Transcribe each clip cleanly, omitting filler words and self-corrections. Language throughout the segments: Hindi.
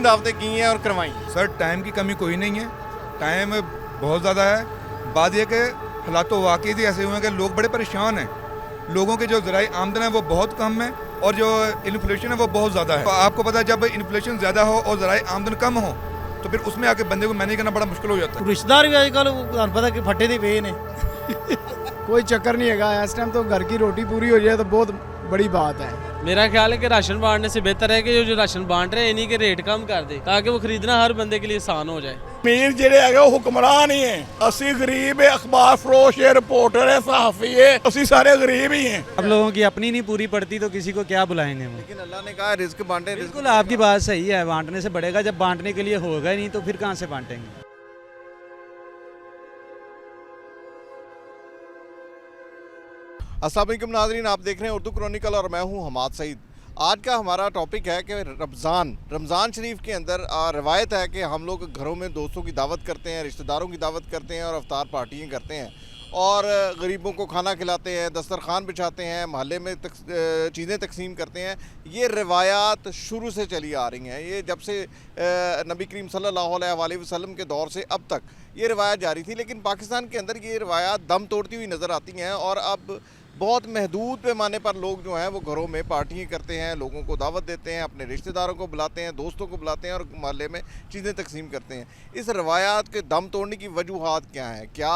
कितनी दावतें की हैं और करवाई? सर टाइम की कमी कोई नहीं है, टाइम बहुत ज़्यादा है। बात यह कि हालात तो वाकई ही ऐसे हुए हैं कि लोग बड़े परेशान हैं। लोगों के जो ज़राई आमदन है वो बहुत कम है और जो इन्फ्लेशन है वो बहुत ज़्यादा है। तो आपको पता है जब इन्फ्लेशन ज़्यादा हो और ज़राई आमदन कम हो तो फिर उसमें आके बंदे को मैनेज करना बड़ा मुश्किल हो जाता है। रिश्तेदार भी आजकल ਤੁਹਾਨੂੰ पता कि फटे दे पे ने कोई चक्कर नहीं है, इस टाइम तो घर की रोटी पूरी हो जाए तो बहुत बड़ी बात है। मेरा ख्याल है कि राशन बांटने से बेहतर है कि जो राशन बांट रहे हैं इन्हीं के रेट कम कर दे ताकि वो खरीदना हर बंदे के लिए आसान हो जाए। अमीर ਜਿਹੜੇ ਹੈਗੇ ਉਹ ਹੁਕਮਰਾਨ ਹੀ ਹੈ, ਅਸੀਂ ਗਰੀਬ ਹੈ, ਅਖਬਾਰ ਫਰੋਸ਼ ਹੈ, रिपोर्टर है, सहाफ़ी है, ਅਸੀਂ सारे गरीब ही हैं। अब लोगों की अपनी नहीं पूरी पड़ती तो किसी को क्या बुलाएंगे हम। लेकिन अल्लाह ने कहा रिस्क बांटे। बिल्कुल आपकी बात सही है, बांटने से बढ़ेगा, जब बांटने के लिए होगा ही नहीं तो फिर कहाँ से बांटेंगे। अस्सलाम वालेकुम नाज़रीन, आप देख रहे हैं उर्दू क्रॉनिकल और मैं हूं हमाद सईद। आज का हमारा टॉपिक है कि रमज़ान शरीफ के अंदर रवायत है कि हम लोग घरों में दोस्तों की दावत करते हैं, रिश्तेदारों की दावत करते हैं और अफ्तार पार्टियाँ करते हैं और गरीबों को खाना खिलाते हैं, दस्तरखान बिछाते हैं, महल्ले में चीज़ें तकसीम करते हैं। ये रवायात शुरू से चली आ रही हैं। ये जब से नबी करीम सल्लल्लाहु अलैहि वसल्लम के दौर से अब तक ये रवायत जारी थी, लेकिन पाकिस्तान के अंदर ये रवायात दम तोड़ती हुई नज़र आती हैं और अब बहुत महदूद पैमाने पर लोग जो हैं वो घरों में पार्टियाँ करते हैं, लोगों को दावत देते हैं, अपने रिश्तेदारों को बुलाते हैं, दोस्तों को बुलाते हैं और मोहल्ले में चीज़ें तकसीम करते हैं। इस रवायात के दम तोड़ने की वजूहात क्या हैं? क्या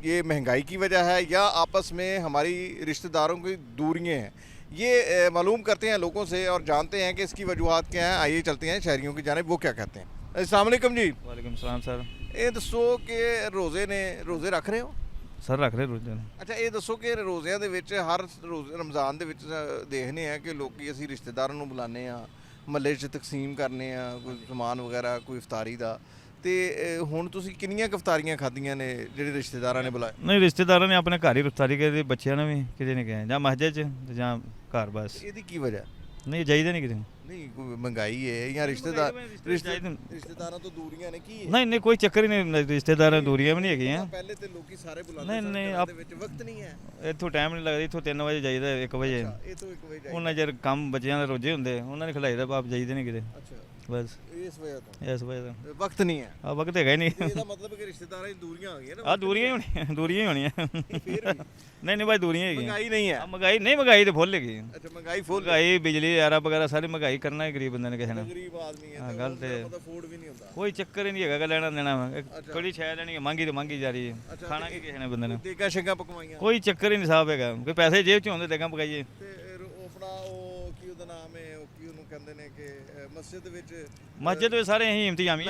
ये महंगाई की वजह है या आपस में हमारी रिश्तेदारों की दूरियाँ हैं? ये मालूम करते हैं लोगों से और जानते हैं कि इसकी वजूहात क्या हैं। आइए चलते हैं शहरियों की जानिब, वो क्या कहते हैं। अस्सलाम वालेकुम जी। वालेकुम सलाम सर। ये दसो कि रोज़े रख रहे हो? सर रख रहे रोज़े। अच्छा ये दसो कि रोज़िਆਂ ਦੇ ਵਿੱਚ ਹਰ रमज़ान ਦੇ ਵਿੱਚ ਦੇਖਨੇ ਆ ਕਿ ਲੋਕੀ ਅਸੀਂ ਰਿਸ਼ਤੇਦਾਰਾਂ ਨੂੰ ਬੁਲਾਉਂਦੇ ਆ, ਮਹੱਲੇ 'ਚ ਤਕਸੀਮ ਕਰਨੇ ਆ ਕੋਈ ਸਮਾਨ ਵਗੈਰਾ, ਕੋਈ ਇਫਤਾਰੀ ਦਾ, ਤੇ ਹੁਣ ਤੁਸੀਂ ਕਿੰਨੀਆਂ ਇਫਤਾਰੀਆਂ ਖਾਧੀਆਂ ਨੇ ਜਿਹੜੇ ਰਿਸ਼ਤੇਦਾਰਾਂ ਨੇ ਬੁਲਾਏ? ਨਹੀਂ ਰਿਸ਼ਤੇਦਾਰਾਂ ਨੇ ਆਪਣੇ ਘਰ ਹੀ ਇਫਤਾਰੀ ਕੀਤੀ, ਬੱਚਿਆਂ ਨੇ ਵੀ ਕਿਤੇ ਨਹੀਂ ਗਏ, ਜਾਂ ਮਸਜਿਦ 'ਚ ਤੇ ਜਾਂ ਘਰ ਬਸ। ਇਹਦੀ ਕੀ ਵਜ੍ਹਾ? ਨਹੀਂ ਜਾਈਦਾ ਨਹੀਂ ਕਿਤੇ। ਨਹੀਂ ਕੋਈ ਮਹਿੰਗਾਈ ਹੈ ਜਾਂ ਰਿਸ਼ਤੇਦਾਰਾਂ ਤੋਂ ਦੂਰੀਆਂ ਨੇ ਕੀ? ਨਹੀਂ ਨਹੀਂ ਕੋਈ ਚੱਕਰ ਹੀ ਨਹੀਂ, ਰਿਸ਼ਤੇਦਾਰਾਂ ਦੂਰੀਆਂ ਵੀ ਨਹੀਂ ਹੈਗੀਆਂ। ਪਹਿਲੇ ਤੇ ਲੋਕੀ ਸਾਰੇ ਬੁਲਾਉਂਦੇ ਨਹੀਂ ਨਹੀਂ ਦੇ ਵਿੱਚ ਵਕਤ ਨਹੀਂ ਹੈ। ਇੱਥੋਂ ਟਾਈਮ ਨਹੀਂ ਲੱਗਦਾ, ਇੱਥੋਂ 3 ਵਜੇ ਜਾਈਦਾ, 1 ਵਜੇ। ਇਹ ਤੋਂ 1 ਵਜੇ ਉਹਨਾਂ ਜਰ ਕੰਮ ਬੱਚਿਆਂ ਦੇ ਰੋਜ਼ੇ ਹੁੰਦੇ ਉਹਨਾਂ ਨੇ ਖਿਲਾਈਦਾ, ਬਾਪ ਜਾਈਦੇ ਨਹੀਂ ਕਿਤੇ। ਅੱਛਾ ਬਸ ਇਸ ਵਜ੍ਹਾ ਤੋਂ। ਇਸ ਵਜ੍ਹਾ ਤੋਂ ਵਕਤ ਨਹੀਂ ਹੈ। ਆ ਵਕਤ ਹੈਗਾ ਹੀ ਨਹੀਂ। ਇਹਦਾ ਮਤਲਬ ਕਿ ਰਿਸ਼ਤੇਦਾਰਾਂ ਦੀ ਦੂਰੀਆਂ ਆ ਗਈਆਂ ਨਾ। ਆ ਦੂਰੀਆਂ ਹੀ ਹੋਣੀਆਂ, ਦੂਰੀਆਂ ਹੀ ਹੋਣੀਆਂ। ਫਿਰ ਵੀ ਨਹੀਂ ਨਹੀਂ ਭਾਈ ਦੂਰੀਆਂ ਹੈਗੀਆਂ। ਮਹਿੰਗਾਈ ਨਹੀਂ ਹੈ। ਮਹਿੰਗਾਈ ਨਹੀਂ, ਮਹਿੰਗਾਈ ਤੇ ਫੁੱਲ ਹੈਗੀ। ਅੱਛਾ ਮਹਿੰਗਾਈ ਫੁੱਲ। ਮਹਿੰਗਾਈ ਬਿਜਲੀ ਐਰਾ ਵਗੈਰਾ ਸਾਰੀ ਮਹਿੰਗਾਈ ਕਰਨਾ ਹੀ ਗਰੀਬ ਬੰਦੇ ਨੇ ਕਿਸੇ ਨੇ। ਗਰੀਬ ਆਦਮੀ ਹੈ ਹਾਂ ਗੱਲ ਤੇ ਮਤਲਬ ਫੂਡ ਵੀ ਨਹੀਂ ਹੁੰਦਾ। ਕੋਈ ਚੱਕਰ ਹੀ ਨਹੀਂ ਹੈਗਾ ਲੈਣਾ ਦੇਣਾ। ਕੋਈ ਸ਼ਾਇਦ ਲੈਣੀ ਮੰਗੀ ਤੇ ਮੰਗੀ ਜਾ ਰਹੀ ਹੈ, ਖਾਣਾ ਕੀ ਕਿਸੇ ਨੇ ਬੰਦੇ ਨੇ। ਦੇਗਾ ਸ਼ੇਗਾ ਪਕਵਾਈਆਂ ਕੋਈ ਚੱਕਰ ਹੀ ਨਹੀਂ ਸਾਹਿਬ ਹੈਗਾ, ਕੋਈ ਪੈਸੇ ਜੇਬ 'ਚ ਹੁੰਦੇ ਦੇਗਾ ਪਕਾਈਏ। ਤੇ ਆਪਣਾ ਉਹ ਕੀ ਉਹਦਾ ਨਾਮ ਹੈ, ਉਹ ਕੀ ਉਹਨੂੰ ਕਹਿੰਦੇ ਨੇ ਕਿ ਮਸਜਿਦ ਵਿੱਚ ਮਸਜਿਦ ਵਿੱਚ ਸਾਰੇ ਅਸੀਂ ਇੰਤਜ਼ਾਮੀ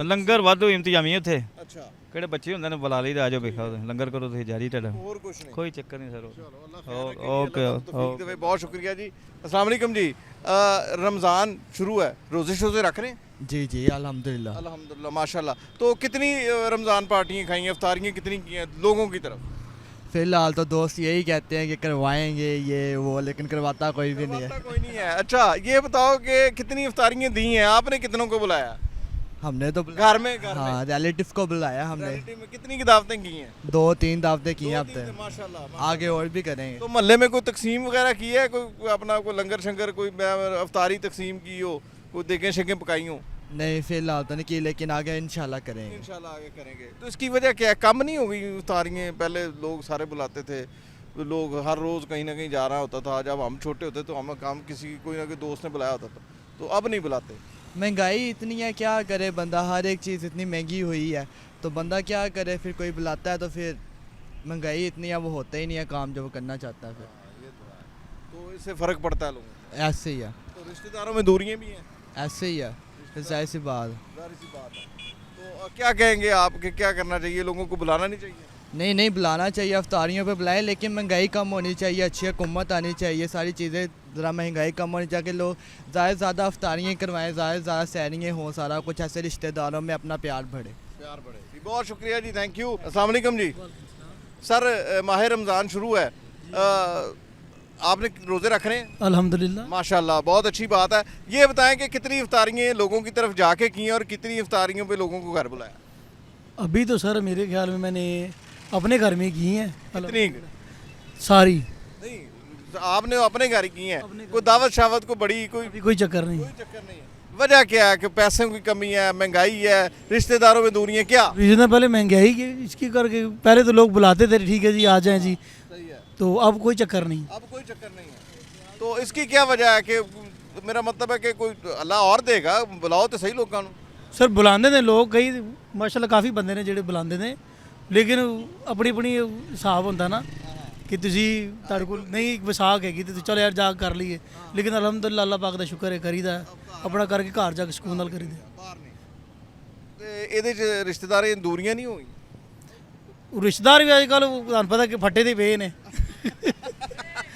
ਲੰਗਰ ਵਾਧੂ ਇੰਤਜ਼ਾਮੀ ਉੱਥੇ। ਅੱਛਾ ਕਿਹੜੇ ਬੱਚੇ ਹੁੰਦੇ ਨੇ ਬੁਲਾ ਲਈਦਾ, ਆਜੋ ਵੇਖੋ ਲੰਗਰ ਕਰੋ ਤੁਸੀਂ ਜਾਰੀ ਤੁਹਾਡਾ, ਹੋਰ ਕੁਝ ਨਹੀਂ। ਕੋਈ ਚੱਕਰ ਨਹੀਂ ਸਰ। ਓਕੇ बहुत शुक्रिया जी। अस्सलाम वालेकुम जी। रमज़ान शुरू है, रोज़े शोज़े रख रहे हैं? जी जी अल्हम्दुलिल्लाह अल्हम्दुलिल्लाह माशाल्लाह। तो कितनी रमज़ान पार्टियाँ खाई हैं, इफ्तारियाँ कितनी की हैं लोगों की तरफ? फिलहाल तो दोस्त यही कहते हैं कि करवाएंगे ये वो, लेकिन करवाता कोई भी नहीं है। कोई नहीं है। अच्छा ये बताओ कि कितनी इफ्तारियाँ दी हैं आपने, कितनों को बुलाया? हमने तो घर में हाँ रिलेटिव को बुलाया हमने। में कितनी की दावतें की हैं? 2-3 दावतें की हैं अब तक, माशाल्लाह। आगे और भी करेंगे। तो मोहल्ले में कोई तकसीम वगैरह की है, कोई अपना कोई लंगर शंगर, कोई अफ्तारी तकसीम की हो, कोई देखें शेकें पकाई हो? नहीं फिलहाल तो नहीं की, लेकिन आगे इंशाल्लाह करेंगे। इंशाल्लाह आगे करेंगे। तो इसकी वजह क्या है, कम नहीं हो गई इफ्तारियाँ? पहले लोग सारे बुलाते थे, लोग हर रोज़ कहीं ना कहीं जा रहा होता था। जब हम छोटे होते तो हम किसी कोई ना कोई दोस्त ने बुलाया होता था, तो अब नहीं बुलाते। महंगाई इतनी है, क्या करे बंदा, हर एक चीज़ इतनी महंगी हुई है तो बंदा क्या करे, फिर कोई बुलाता है तो फिर महंगाई इतनी है वो होता ही नहीं है काम जो वो करना चाहता है। फिर तो इससे फ़र्क पड़ता है लोगों को। ऐसे ही है। तो रिश्तेदारों में दूरियाँ भी हैं? ऐसे ही है, जाहिर सी बात। तो क्या कहेंगे आप कि क्या करना चाहिए, लोगों को बुलाना नहीं चाहिए? नहीं नहीं बुलाना चाहिए, अफ्तारियों पे बुलाएं, लेकिन महंगाई कम होनी चाहिए, अच्छी हुकूमत आनी चाहिए, सारी चीज़ें ज़रा महंगाई कम होनी चाहिए, लोग ज़्यादा से ज़्यादा अफ्तारियाँ करवाएं, ज़्यादा से ज़्यादा सैरियाँ हों, सारा कुछ ऐसे रिश्तेदारों में अपना प्यार बढ़े। जी बहुत शुक्रिया जी, थैंक यू। अस्सलाम वालेकुम जी। सर माह रमज़ान शुरू है, आपने रोज़े रख रहे हैं? अल्हम्दुलिल्लाह माशाल्लाह बहुत अच्छी बात है। ये बताएं कि कितनी इफ्तारियाँ लोगों की तरफ जाके की हैं और कितनी इफ्तारियों पे लोगों को घर बुलाया? अभी तो सर मेरे ख्याल में मैंने अपने घर में की हैं कितनी? सारी नहीं आपने अपने घर की हैं, कोई दावत शावत को बड़ी कोई कोई चक्कर नहीं। कोई चक्कर नहीं है। वजह क्या है कि पैसे की कमी है, महंगाई है, रिश्तेदारों में दूरियां, क्या? रीजन पहले महंगाई की इसकी करके पहले तो लोग बुलाते थे ठीक है जी आ जाएं जी, सही है, तो अब कोई चक्कर नहीं। अब कोई चक्कर नहीं है। तो इसकी क्या वजह है कि मेरा मतलब है कि कोई अल्लाह और देगा, बुलाओ तो सही लोगों ਨੂੰ। सर बुलाते ने लोग कई माशाल्लाह काफ़ी बंदे ने ਜਿਹੜੇ बुलाते ने, लेकिन अपनी अपनी हिसाब ਹੁੰਦਾ ना कि ਤੁਸੀਂ ਤੁਹਾਡੇ ਕੋਲ ਨਹੀਂ ਵਿਸਾਖ ਹੈਗੀ ਤੇ ਚਲ ਯਾਰ ਜਾ ਕਰ ਲਈਏ, लेकिन अलहमदुलिल्लाह अल्लाह पाक ਦਾ ਸ਼ੁਕਰ ਹੈ ਕਰੀਦਾ ਆਪਣਾ ਕਰਕੇ ਘਰ ਜਾ ਕੇ ਸਕੂਨ ਨਾਲ ਕਰੀਦਾ। ਬਾਹਰ ਨਹੀਂ ਤੇ ਇਹਦੇ ਚ ਰਿਸ਼ਤੇਦਾਰਾਂ ਦੀਆਂ ਦੂਰੀਆਂ ਨਹੀਂ ਹੋਈਆਂ? ਰਿਸ਼ਤੇਦਾਰ ਵੀ ਅੱਜ ਕੱਲ੍ਹ ਤੁਹਾਨੂੰ ਪਤਾ ਕਿ ਫੱਟੇ ਦੇ ਪਏ ਨੇ,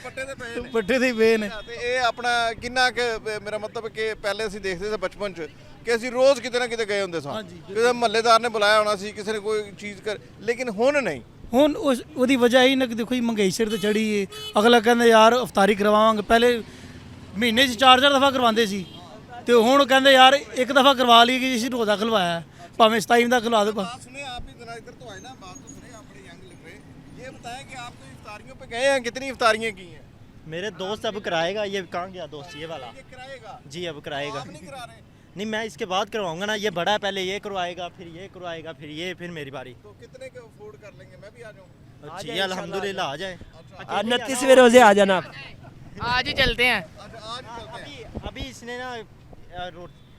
ਪੱਟੇ ਦੇ ਪਏ ਨੇ ਫੱਟੇ ਦੇ ਪਏ ਨੇ। ਤੇ ਇਹ ਆਪਣਾ ਕਿੰਨਾ ਕਿ ਮੇਰਾ ਮਤਲਬ ਕਿ ਪਹਿਲੇ ਅਸੀਂ ਦੇਖਦੇ ਸੀ ਬਚਪਨ ਚ ਕਿ ਅਸੀਂ ਰੋਜ਼ ਕਿਤੇ ਨਾ ਕਿਤੇ ਗਏ ਹੁੰਦੇ ਸਾਂ, ਕਿਸੇ ਮਹੱਲੇਦਾਰ ਨੇ ਬੁਲਾਇਆ ਹੋਣਾ ਸੀ, ਕਿਸੇ ਨੇ ਕੋਈ ਚੀਜ਼ ਕਰ, ਲੇਕਿਨ ਹੁਣ ਨਹੀਂ। ਹੁਣ ਉਸ ਉਹਦੀ ਵਜ੍ਹਾ ਇਹ ਨਾ ਕਿ ਦੇਖੋ ਜੀ ਮਹਿੰਗਾਈ ਸਿਰ ਤੇ ਚੜੀ ਏ, ਅਗਲਾ ਕਹਿੰਦਾ ਯਾਰ ਅਫਤਾਰੀ ਕਰਵਾਵਾਂਗੇ, ਪਹਿਲੇ ਮਹੀਨੇ 'ਚ 4-4 ਦਫਾ ਕਰਵਾਉਂਦੇ ਸੀ ਤੇ ਹੁਣ ਕਹਿੰਦੇ ਯਾਰ ਇੱਕ ਦਫਾ ਕਰਵਾ ਲਈ ਕਿ ਅਸੀਂ ਰੋਜ਼ਾ ਖਲਵਾਇਆ, ਭਾਵੇਂ 27 ਦਾ ਖਲਵਾ दो। सुने आप ही जरा इधर तो आए ना, बात तो सुने, आप बड़े यंग लग रहे। ये बताएं कि आप तो इफ्तारियों पे गए हैं, कितनी इफ्तारियां की हैं? मेरे दोस्त अब कराएगा, ये कहाँ गया दोस्त ये वाला? ये कराएगा? जी अब कराएगा। आप नहीं करा रहे? नहीं मैं इसके बाद करवाऊंगा ना, ये बड़ा है, पहले ये करवाएगा, फिर ये करवाएगा, फिर ये, फिर मेरी बारी। तो कितने के अफोर्ड कर लेंगे? मैं भी आ जाऊं? जी अल्हम्दुलिल्लाह आ जाए। 29वें रोजे आ जाना आप। आज ही चलते हैं। अच्छा, आज चलते हैं। अभी इसने ना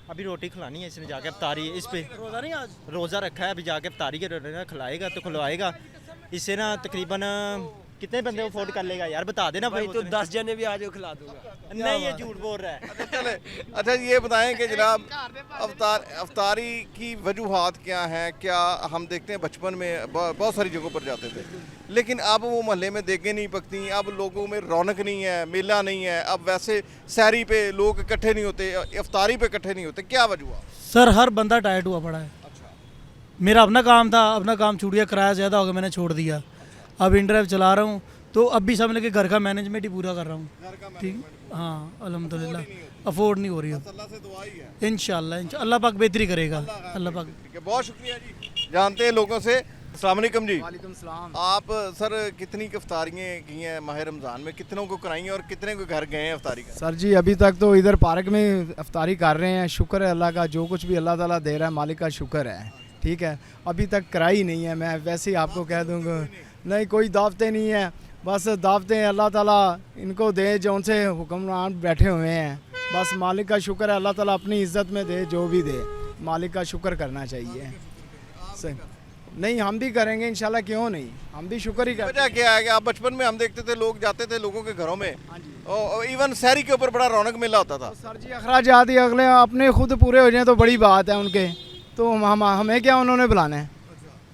अभी रोटी खिलानी है इसने, जाके अफ्तारी इस पे रोज़ा नहीं आज रोज़ा रखा है, अभी जाके अफ्तारी के रोटी ना खिलाएगा तो खिलवाएगा। इससे ना तकरीबन कितने बंदे अफोर्ड कर लेगा यार, बता देना भाई भाई। तो 10 जने भी आ जाओ खिला दूंगा। नहीं ये झूठ बोल रहा है। अच्छा चले, अच्छा ये बताएं कि जनाब अफ्तारी की वजूहात क्या हैं? क्या हम देखते हैं बचपन में बहुत सारी जगहों पर जाते थे, लेकिन अब वो मोहल्ले में देखें नहीं पकती, अब लोगों में रौनक नहीं है, मेला नहीं है, अब वैसे सैरी पे लोग इकट्ठे नहीं होते, अफ्तारी पे इकट्ठे नहीं होते, क्या वजूहात? सर हर बंदा टाइट हुआ पड़ा है। मेरा अपना काम था, अपना काम छूट गया, किराया ज़्यादा हो गया, मैंने छोड़ दिया, अब इंड्राइव चला रहा हूँ, तो अब भी समझ लेके घर का मैनेजमेंट ही पूरा कर रहा हूँ। ठीक, हाँ अल्हम्दुलिल्लाह अफोर्ड नहीं हो रही अब। अल्लाह से दुआ ही है, इंशाल्लाह अल्लाह पाक बेहतरी करेगा, अल्लाह पाक। ठीक है, बहुत शुक्रिया जी। जानते हैं लोगों से। अस्सलाम वालेकुम जी। वालेकुम सलाम। आप सर कितनी इफ्तारियाँ की हैं माह रमज़ान में, कितनों को कराई हैं और कितने को घर गए हैं इफ्तारी का? सर जी अभी तक तो इधर पार्क में इफ्तारी कर रहे हैं, शुक्र है अल्लाह का, जो कुछ भी अल्लाह ताला दे रहा है मालिक का शुक्र है। ठीक है, अभी तक कराई नहीं है, मैं वैसे ही आपको कह दूँगा, नहीं कोई दावतें नहीं है, बस दावतें अल्लाह ताला इनको दे जो उनसे हुक्मरान बैठे हुए हैं, बस मालिक का शुक्र है, अल्लाह ताला अपनी इज़्ज़त में दे, जो भी दे मालिक का शुक्र करना चाहिए। सही नहीं हम भी करेंगे इंशाल्लाह, क्यों नहीं, हम भी शुक्र ही करेंगे। वजह क्या है कि आप बचपन में हम देखते थे लोग जाते थे लोगों के घरों में, और इवन शहरी के ऊपर बड़ा रौनक मेला होता था। सर जी अखराजात ही अगले अपने खुद पूरे हो जाए तो बड़ी बात है उनके, तो हम हमें क्या उन्होंने बुलाना है?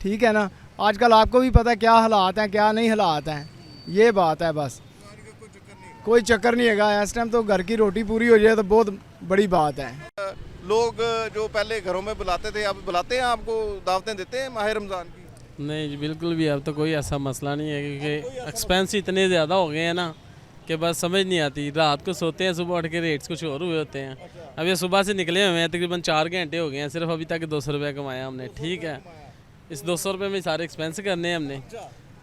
ठीक है ना, आजकल आपको भी पता है क्या हालात हैं क्या नहीं हालात हैं, ये बात है बस, कोई चक्कर नहीं है। इस टाइम तो घर की रोटी पूरी हो जाए तो बहुत बड़ी बात है। लोग जो पहले घरों में बुलाते थे अब बुलाते हैं, आपको दावतें देते हैं माह रमज़ान की? नहीं जी बिल्कुल भी, अब तो कोई ऐसा मसला नहीं है, क्योंकि एक्सपेंस इतने ज़्यादा हो गए हैं ना कि बस समझ नहीं आती। रात को सोते हैं, सुबह उठ के रेट्स कुछ और हुए होते हैं। अब ये सुबह से निकले हुए हैं, तकरीबन 4 घंटे हो गए हैं, सिर्फ अभी तक 200 रुपये कमाया हमने। ठीक है, इस 200 रुपये में सारे एक्सपेंस करने हैं हमने,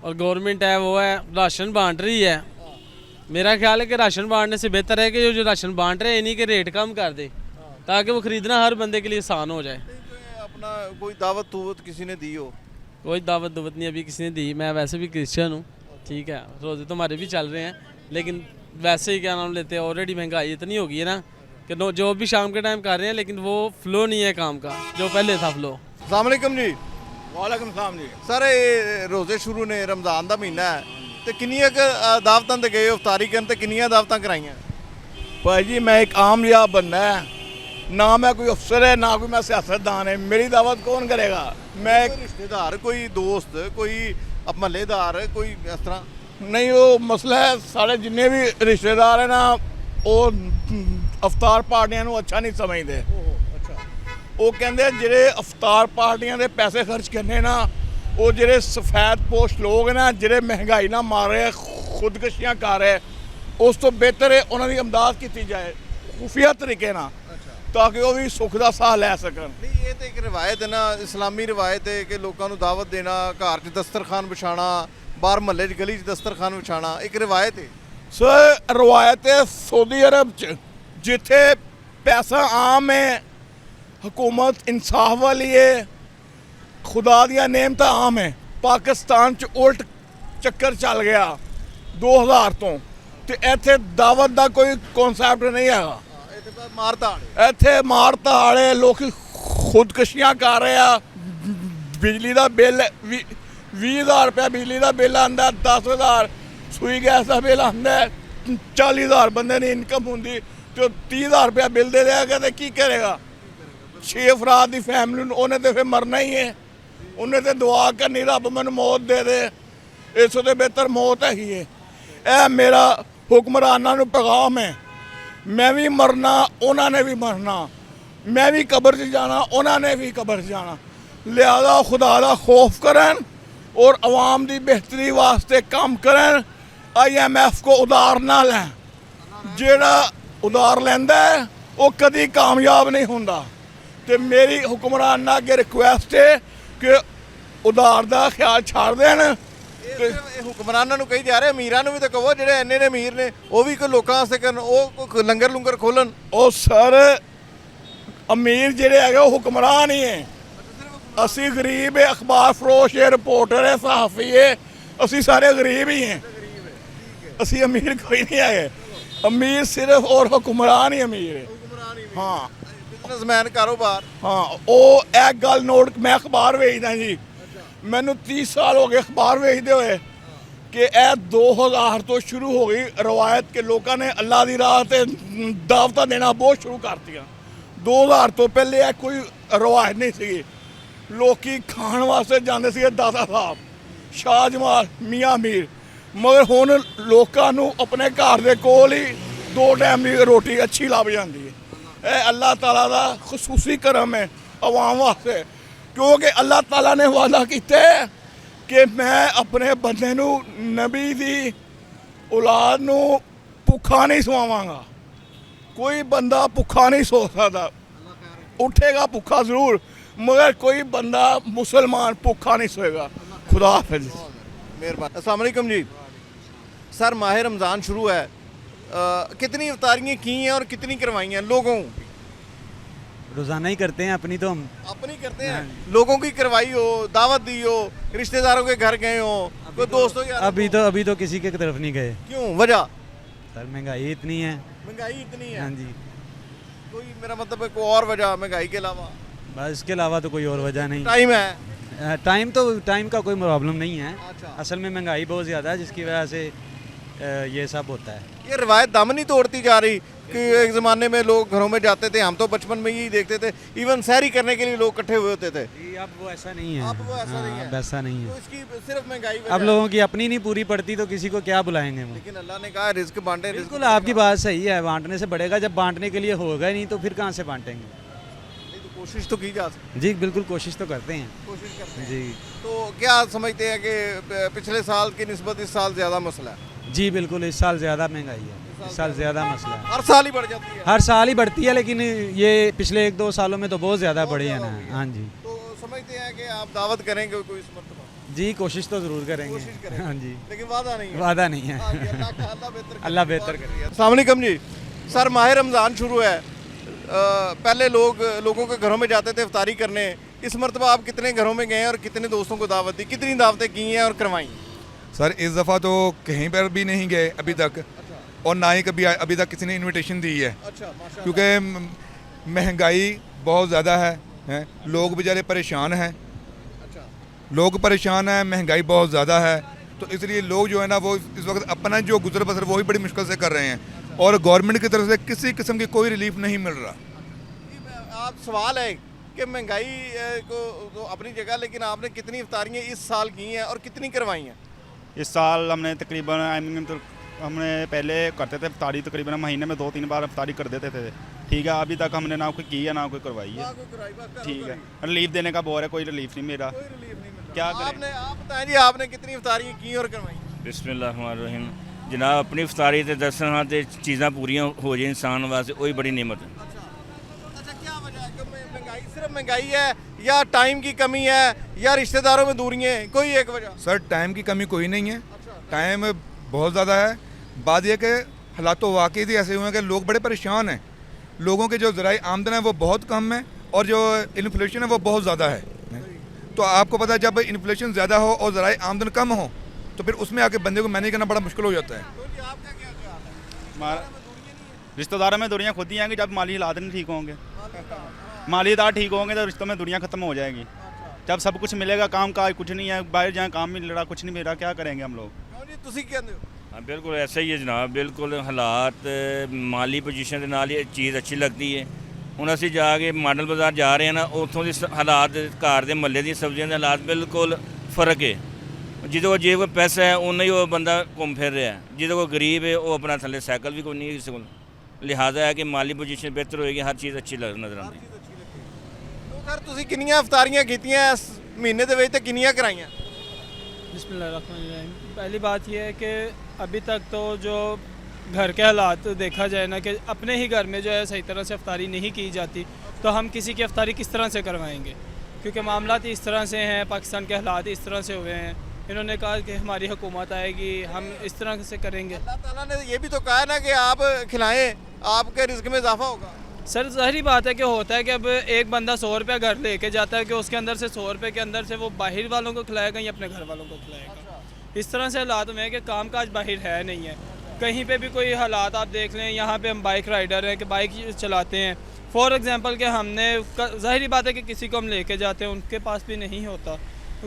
और गवर्नमेंट है वो है राशन बांट रही है। मेरा ख्याल है कि राशन बांटने से बेहतर है कि जो राशन बांट रहे हैं इन्हीं के रेट कम कर दे, ताकि वो ख़रीदना हर बंदे के लिए आसान हो जाए। अपना कोई दावत किसी ने दी हो? कोई दावत नहीं अभी किसी ने दी। मैं वैसे भी क्रिश्चियन हूँ, ठीक है, रोज़े तो हमारे भी चल रहे हैं, लेकिन वैसे ही क्या नाम लेते हैं, ऑलरेडी महंगाई इतनी हो गई है ना कि जो भी शाम के टाइम कर रहे हैं, लेकिन वो फ्लो नहीं है काम का जो पहले था फ्लो। अस्सलाम वालेकुम जी। वालेकुम सलाम जी। सर ये रोज़े शुरू ने, रमज़ान का महीना है, तो किन्नियां दावतां ते गए इफ्तारी करन ते किन्नियां दावतां कराइयां? भाई जी मैं एक आम लिया बंदा है, ना मैं कोई अफसर है ना कोई मैं सियासतदान है, मेरी दावत कौन करेगा? मैं कोई रिश्तेदार, कोई दोस्त, कोई महल्लेदार, कोई इस तरह? नहीं वो मसला है, सारे जिन्ने भी रिश्तेदार है ना वो अफतार पार्टियां ਨੂੰ अच्छा नहीं समझते। वो कहते ਜਿਹੜੇ अफतार पार्टियां ਦੇ पैसे खर्च करने ना, वो ਜਿਹੜੇ सफेद पोस्ट लोग ना ਜਿਹੜੇ महंगाई ना मार रहे, खुदकशियां कर रहे, उस तो बेहतर है उन्होंने इमदाद की जाए खुफिया तरीके ना, ताकि वो भी सुख का साह लै सकन। नहीं ये तो एक रिवायत है ना, इस्लामी रिवायत है कि लोगों को दावत देना, घर च दस्तरखान बिछाना, बाहर महल्ले च गली च दस्तरखान बिछाना, एक रिवायत है। सर रवायत है सऊदी अरब च, जिथे पैसा आम है, हुकूमत इंसाफ वाली है, खुदा दियां नेमतां आम है। पाकिस्तान च उल्ट चक्कर चल गया 2000 तो ਤੇ ਇੱਥੇ ਦਾਵਤ ਦਾ ਕੋਈ ਕਨਸੈਪਟ ਨਹੀਂ ਹੈਗਾ। ਇੱਥੇ ਮਾਰਤਾ ਵਾਲੇ ਲੋਕ ਖੁਦਕਸ਼ੀਆਂ ਕਰ ਰਹੇ ਆ। ਬਿਜਲੀ ਦਾ ਬਿੱਲ 20,000 ਰੁਪਏ ਬਿਜਲੀ ਦਾ ਬਿੱਲ ਆਉਂਦਾ, 10,000 ਸੂਈ ਗੈਸ ਦਾ ਬਿੱਲ ਆਉਂਦਾ, 40,000 ਬੰਦੇ ਦੀ ਇਨਕਮ ਹੁੰਦੀ ਤੇ 30,000 ਰੁਪਏ ਬਿੱਲ ਦੇ ਦੇਗਾ ਤੇ ਕੀ ਕਰੇਗਾ? 6 ਅਫਰਾਦ ਦੀ ਫੈਮਿਲੀ ਨੂੰ ਉਹਨੇ ਤੇ ਫਿਰ ਮਰਨਾ ਹੀ ਹੈ। ਉਹਨੇ ਤੇ ਦੁਆ ਕਰਨੀ ਰੱਬ ਮੈਨੂੰ ਮੌਤ ਦੇ ਦੇ, ਇਸ ਤੋਂ ਬਿਹਤਰ ਮੌਤ ਹੈਗੀ ਹੈ। ਇਹ ਮੇਰਾ ਹੁਕਮਰਾਨਾਂ ਨੂੰ ਪੈਗਾਮ ਹੈ। ਮੈਂ ਵੀ ਮਰਨਾ, ਉਹਨਾਂ ਨੇ ਵੀ ਮਰਨਾ, ਮੈਂ ਵੀ ਕਬਰ 'ਚ ਜਾਣਾ, ਉਹਨਾਂ ਨੇ ਵੀ ਕਬਰ 'ਚ ਜਾਣਾ। ਲਿਹਾਜ਼ਾ ਖੁਦਾ ਦਾ ਖੌਫ ਕਰਨ ਔਰ ਆਵਾਮ ਦੀ ਬਿਹਤਰੀ ਵਾਸਤੇ ਕੰਮ ਕਰਨ। IMF ਕੋ ਉਧਾਰ ਨਾ ਲੈ। ਜਿਹੜਾ ਉਧਾਰ ਲੈਂਦਾ ਹੈ ਉਹ ਕਦੀ ਕਾਮਯਾਬ ਨਹੀਂ ਹੁੰਦਾ। ਤੇ ਮੇਰੀ ਹੁਕਮਰਾਨਾਂ ਅੱਗੇ ਰਿਕੁਐਸਟ ਹੈ ਕਿ ਉਧਾਰ ਦਾ ਖਿਆਲ ਛੱਡ ਦੇਣ। ਇਹ ਹੁਕਮਰਾਨਾਂ ਨੂੰ ਕਹੀ ਜਾ ਰਹੇ, ਅਮੀਰਾਂ ਨੂੰ ਵੀ ਤਾਂ ਕਹੋ, ਜਿਹੜੇ ਇੰਨੇ ਨੇ ਅਮੀਰ ਨੇ ਉਹ ਵੀ ਕੋਈ ਲੋਕਾਂ ਵਾਸਤੇ ਕਰਨ, ਉਹ ਕੋਈ ਲੰਗਰ ਲੁੰਗਰ ਖੋਲਣ। ਉਹ ਸਰ ਅਮੀਰ ਜਿਹੜੇ ਹੈਗੇ ਉਹ ਹੁਕਮਰਾਨ ਹੀ ਹੈ। ਅਸੀਂ ਗਰੀਬ ਹੈ, ਅਖਬਾਰ ਫਰੋਸ਼ ਹੈ, ਰਿਪੋਰਟਰ ਹੈ, ਸਹਾਫੀ ਹੈ, ਅਸੀਂ ਸਾਰੇ ਗਰੀਬ ਹੀ हैं। ਅਸੀਂ ਅਮੀਰ ਕੋਈ ਨਹੀਂ ਹੈਗੇ। ਅਮੀਰ ਸਿਰਫ ਔਰ ਹੁਕਮਰਾਨ ਹੀ ਅਮੀਰ ਹੈ। ਹਾਂ, ਬਿਜ਼ਨਸਮੈਨ ਕਾਰੋਬਾਰ। ਹਾਂ, ਉਹ ਇਹ ਗੱਲ ਨੋਟ, ਮੈਂ ਅਖਬਾਰ ਵੇਚਦਾ ਜੀ, ਮੈਨੂੰ 30 ਸਾਲ ਹੋ ਗਏ ਅਖਬਾਰ ਵੇਚਦੇ ਹੋਏ ਕਿ ਇਹ 2000 ਤੋਂ ਸ਼ੁਰੂ ਹੋ ਗਈ ਰਵਾਇਤ ਕਿ ਲੋਕਾਂ ਨੇ ਅੱਲਾ ਦੀ ਰਾਹ ਤੇ ਦਾਵਤਾਂ ਦੇਣਾ ਬਹੁਤ ਸ਼ੁਰੂ ਕਰਤੀਆਂ। 2000 ਤੋਂ ਪਹਿਲੇ ਇਹ ਕੋਈ ਰਵਾਇਤ ਨਹੀਂ ਸੀਗੀ। ਲੋਕੀ ਖਾਣ ਵਾਸਤੇ ਜਾਂਦੇ ਸੀਗੇ ਦਾਦਾ ਸਾਹਿਬ, ਸ਼ਾਹ ਜਮਾਲ, ਮੀਆਂ ਮੀਰ। ਮਗਰ ਹੁਣ ਲੋਕਾਂ ਨੂੰ ਆਪਣੇ ਘਰ ਦੇ ਕੋਲ ਹੀ 2 ਟਾਈਮ ਦੀ ਰੋਟੀ ਅੱਛੀ ਲੱਭ ਜਾਂਦੀ ਹੈ। ਇਹ ਅੱਲਾਹ ਤਾਲਾ ਦਾ ਖਸੂਸੀ ਕਰਮ ਹੈ ਆਵਾਮ ਵਾਸਤੇ, ਕਿਉਂਕਿ ਅੱਲਾਹ ਤਾਲਾ ਨੇ ਵਾਅਦਾ ਕੀਤਾ ਕਿ ਮੈਂ ਆਪਣੇ ਬੰਦੇ ਨੂੰ, ਨਬੀ ਦੀ ਔਲਾਦ ਨੂੰ ਭੁੱਖਾ ਨਹੀਂ ਸਵਾਵਾਂਗਾ। ਕੋਈ ਬੰਦਾ ਭੁੱਖਾ ਨਹੀਂ ਸੋ ਸਕਦਾ, ਉੱਠੇਗਾ ਭੁੱਖਾ ਜ਼ਰੂਰ, मगर कोई बंदा मुसलमान भूखा नहीं सोएगा। खुदा हाफिज़। मेहरबान। अस्सलाम वालेकुम जी। सर माह रमज़ान शुरू है, कितनी इफ्तारियाँ की हैं और कितनी करवाई हैं लोगों? रोज़ाना ही करते हैं अपनी, तो हम अपनी करते हैं, लोगों की करवाई हो, दावत दी हो, रिश्तेदारों के घर गए हो, कोई दोस्तों के? अभी तो किसी के तरफ नहीं गए। क्यों, वजह? सर महंगाई इतनी है। महंगाई इतनी है? हाँ जी। कोई मेरा मतलब है कोई और वजह महंगाई के अलावा? बस इसके अलावा तो कोई और वजह नहीं। टाइम है? टाइम का कोई प्रॉब्लम नहीं है। अच्छा। असल में महंगाई बहुत ज़्यादा है, जिसकी वजह से ये सब होता है। ये रिवायत दम नहीं तोड़ती जा रही कि एक ज़माने में लोग घरों में जाते थे, हम तो बचपन में यही देखते थे, इवन सहरी करने के लिए लोग इकट्ठे हुए होते थे। अब वो ऐसा नहीं है। अब वो ऐसा नहीं है। वैसा नहीं तो है। इसकी सिर्फ महंगाई अब लोगों की अपनी नहीं पूरी पड़ती तो किसी को क्या बुलाएंगे वो। लेकिन अल्लाह ने कहा रिस्क बांटे। बिल्कुल आपकी बात सही है, बांटने से बढ़ेगा। जब बांटने के लिए होगा ही नहीं तो फिर कहाँ से बांटेंगे? कोशिश तो की जा सकती। जी बिल्कुल कोशिश तो करते हैं। कोशिश करते हैं जी। तो क्या समझते हैं कि पिछले साल की निस्बत इस साल ज़्यादा मसला है? जी बिल्कुल, इस साल ज़्यादा महंगाई है, इस साल ज़्यादा मसला है। हर साल ही बढ़ जाती है? हर साल ही बढ़ती है, लेकिन ये पिछले 1-2 सालों में तो बहुत ज़्यादा बढ़ी है ना। हाँ जी। तो समझते हैं कि आप दावत करेंगे कोई इस मरतबा? जी कोशिश तो ज़रूर करेंगे। हाँ जी, लेकिन वादा नहीं है। वादा नहीं है। अल्लाह बेहतर करे। अस्सलाम वालेकुम जी। सर माह रमज़ान शुरू है, पहले लोगों के घरों में जाते थे इफ्तारी करने, इस मरतबा आप कितने घरों में गए और कितने दोस्तों को दावत दी, कितनी दावतें की हैं और करवाई? सर इस दफ़ा तो कहीं पर भी नहीं गए अभी तक, और ना ही कभी अभी तक किसी ने इनविटेशन दी है। अच्छा, क्योंकि महंगाई बहुत ज़्यादा है, लोग बेचारे परेशान हैं। अच्छा। लोग परेशान हैं, महंगाई बहुत ज़्यादा है, तो इसलिए लोग जो है ना वो इस वक्त अपना जो गुजर बसर वही बड़ी मुश्किल से कर रहे हैं, और गवर्नमेंट की तरफ से किसी किस्म की कोई रिलीफ नहीं मिल रहा। आप सवाल है कि महंगाई को तो अपनी जगह, लेकिन आपने कितनी इफ्तारियाँ इस साल की हैं और कितनी करवाई हैं? इस साल हमने तकरीबन हमने पहले करते थे इफ्तारी, तकरीबन महीने में 2-3 बार इफ्तारी कर देते थे। ठीक है, अभी तक हमने ना कोई की है ना कोई करवाई है। ठीक है, रिलीफ देने का बोर है, कोई रिलीफ नहीं मेरा। क्या करें? आप बताएं जी, आपने कितनी इफ्तारियाँ की और करवाई? बिस्मिल्लाहिर्रहमानिर्रहीम। जनाब अपनी इफ्तारी ते दसन हाँ ते चीज़ां पूरियां हो जाए इंसान वास्ते, वही बड़ी नेमत है। अच्छा, क्या वजह है कि महंगाई सिर्फ महंगाई है या टाइम की कमी है या रिश्तेदारों में दूरियां हैं, कोई एक वजह? सर टाइम की कमी कोई नहीं है, टाइम बहुत ज़्यादा है। बात यह कि हालात तो वाकई ही ऐसे हुए हैं कि लोग बड़े परेशान हैं। लोगों के जो ज़राए आमदन है वो बहुत कम है और जो इन्फ्लेशन है वो बहुत ज़्यादा है। तो आपको पता है जब इन्फ्लेशन ज़्यादा हो और ज़राए आमदन कम हो तो फिर उसमें आके बंदे को मैनेज करना बड़ा मुश्किल हो जाता है। रिश्तेदारों में दूरियाँ खुद ही आएंगी जब माली हालात नहीं ठीक होंगे। माली हालात ठीक होंगे तो रिश्तों में दूरियाँ खत्म हो जाएगी। जब सब कुछ मिलेगा, काम काज कुछ नहीं है, बाहर जाए काम मिल रहा कुछ नहीं मिल रहा, क्या करेंगे हम लोग। हाँ बिल्कुल ऐसा ही है जनाब, बिल्कुल हालात माली पोजीशन के नाल ये चीज़ अच्छी लगती है। ਹੁਣ ਅਸੀਂ ਜਾ ਕੇ ਮਾਡਲ ਬਾਜ਼ਾਰ ਜਾ ਰਹੇ ਹਾਂ ਨਾ, ਉੱਥੋਂ ਦੇ ਹਾਲਾਤ ਘਰ ਦੇ ਮਹੱਲੇ ਦੀ ਸਬਜ਼ੀਆਂ ਦੇ ਹਾਲਾਤ ਬਿਲਕੁਲ ਫਰਕ ਹੈ। ਜਿਹਦੇ ਕੋਲ ਜੇ ਕੋਈ ਪੈਸਾ ਹੈ ਉਨਾ ਹੀ ਉਹ ਬੰਦਾ ਘੁੰਮ ਫਿਰ ਰਿਹਾ, ਜਿਹਦੇ ਕੋਲ ਗਰੀਬ ਹੈ ਉਹ ਆਪਣਾ ਥੱਲੇ ਸਾਈਕਲ ਵੀ ਕੋਈ ਨਹੀਂ ਕਿਸੇ ਕੋਲ। ਲਿਹਾਜ਼ਾ ਹੈ ਕਿ ਮਾਲੀ ਪੋਜੀਸ਼ਨ ਬਿਹਤਰ ਹੋਏਗੀ, ਹਰ ਚੀਜ਼ ਅੱਛੀ ਨਜ਼ਰ ਆਉਂਦੀ। ਸਰ ਤੁਸੀਂ ਕਿੰਨੀਆਂ ਇਫਤਾਰੀਆਂ ਕੀਤੀਆਂ ਇਸ ਮਹੀਨੇ ਦੇ ਵਿੱਚ ਤੇ ਕਿੰਨੀਆਂ ਕਰਾਈਆਂ? बिस्मिल्लाहिर्रहमानिर्रहीम। पहली बात यह है कि अभी तक तो जो घर के हालात देखा जाए ना कि अपने ही घर में जो है सही तरह से अफ्तारी नहीं की जाती, तो हम किसी की अफ्तारी किस तरह से करवाएंगे, क्योंकि मामलात इस तरह से हैं, पाकिस्तान के हालात इस तरह से हुए हैं। इन्होंने कहा कि हमारी हुकूमत आएगी, हम इस तरह से करेंगे। अल्लाह ताला ने ये भी तो कहा है ना कि आप खिलाएं, आपके रिस्क में इजाफा होगा। सर ज़ाहिरी बात है कि होता है कि अब एक बंदा 100 रुपया घर लेके जाता है कि उसके अंदर से 100 रुपये के अंदर से वो बाहर वालों को खिलाएगा या अपने घर वालों को खिलाएगा। इस तरह से हालात में है कि काम काज बाहर है नहीं है। कहीं पे भी कोई हालात आप देख लें, यहाँ पे हम बाइक राइडर हैं कि बाइक चलाते हैं, फॉर एग्ज़ाम्पल कि हमने ज़ाहिरी बात है कि किसी को हम लेके जाते हैं, उनके पास भी नहीं होता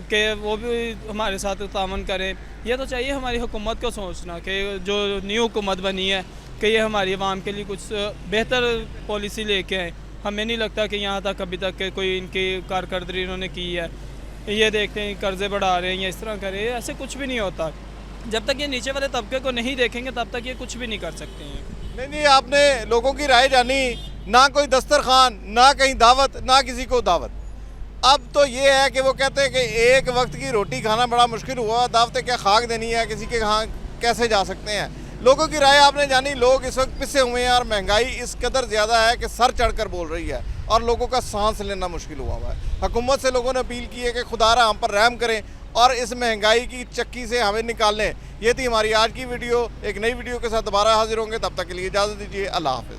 कि वो भी हमारे साथ तावन करें। यह तो चाहिए हमारी हुकूमत को सोचना कि जो न्यू हुकूमत बनी है कि ये हमारी आवाम के लिए कुछ बेहतर पॉलिसी लेके आए। हमें नहीं लगता कि यहाँ तक अभी तक कोई इनकी कारकर्दगी इन्होंने की है। ये देखते हैं कर्ज़े बढ़ा रहे हैं या इस तरह कर रहे हैं, ऐसे कुछ भी नहीं होता। जब तक ये नीचे वाले तबके को नहीं देखेंगे तब तक ये कुछ भी नहीं कर सकते हैं। नहीं, आपने लोगों की राय जानी, ना कोई दस्तरखान, ना कहीं दावत, ना किसी को दावत। अब तो ये है कि वो कहते हैं कि एक वक्त की रोटी खाना बड़ा मुश्किल हुआ, दावतें क्या खाक देनी है, किसी के यहाँ कैसे जा सकते हैं। लोगों की राय आपने जानी। लोग इस वक्त पिसे हुए हैं और महंगाई इस कदर ज़्यादा है कि सर चढ़कर बोल रही है और लोगों का सांस लेना मुश्किल हुआ है। हुकूमत से लोगों ने अपील की है कि खुदारा हम पर रहम करें और इस महंगाई की चक्की से हमें निकाल लें। ये थी हमारी आज की वीडियो। एक नई वीडियो के साथ दोबारा हाजिर होंगे, तब तक के लिए इजाज़त दीजिए। अल्लाह हाफ़िज़।